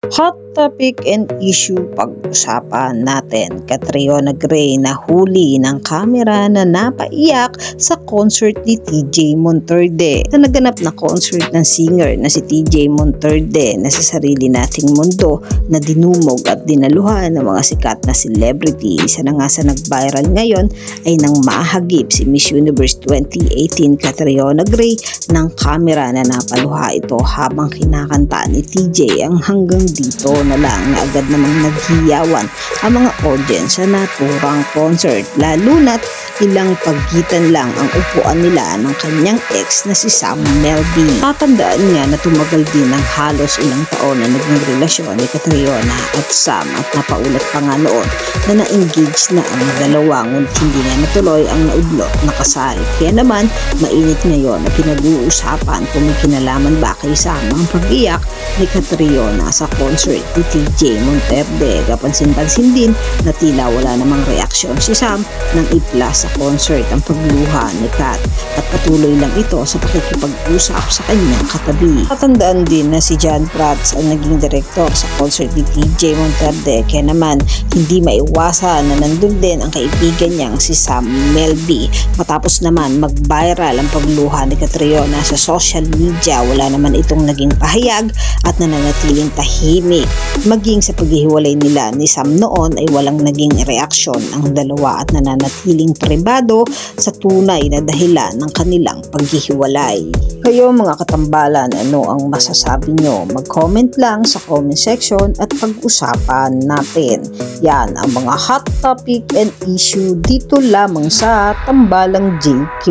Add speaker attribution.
Speaker 1: Hot topic and issue pag-usapan natin. Catriona Gray na huli ng kamera na napaiyak sa concert ni TJ Monterde. Sa naganap na concert ng singer na si TJ Monterde na sa sarili nating mundo na dinumog at dinaluhan ng mga sikat na celebrity. Isa na nga sa nag-viral ngayon ay nang mahagip si Miss Universe 2018 Catriona Gray ng kamera na napaluha ito habang kinakanta ni TJ ang hanggang dito na lang na agad namang naghiyawan ang mga audience sa naturang concert, lalo na't ilang pagitan lang ang upuan nila ng kanyang ex na si Sam Melby. Tatandaan nga na tumagal din ng halos ilang taon na naging relasyon ni Catriona at Sam at napaulat pa nga noon na na-engage na ang dalawa ngunit hindi na natuloy ang naudlot na kasal. Kaya naman mainit ngayon na pinag-uusapan kung may kinalaman ba kay Sam ang pag-iyak ni Catriona sa concert ni TJ Monterde. Kapansin-pansin din na tila wala namang reaksyon si Sam nang ipla sa concert ang pagluha ni Kat at patuloy lang ito sa pakikipag-usap sa kanyang katabi. Tatandaan din na si John Prats ang naging direktor sa concert ni TJ Monterde, kaya naman hindi maiwasan na nandun din ang kaibigan niyang si Sam Melby. Matapos naman mag-viral ang pagluha ni Catriona sa social media, wala naman itong naging pahayag at nananatiling tahimik. Maging sa paghihiwalay nila ni Sam noon ay walang naging reaksyon ang dalawa at nananatiling pribado sa tunay na dahilan ng kanilang paghihiwalay. Kayo mga katambalan, ano ang masasabi nyo? Mag-comment lang sa comment section at pag-usapan natin. Yan ang mga hot topic and issue dito lamang sa Tambalang JK.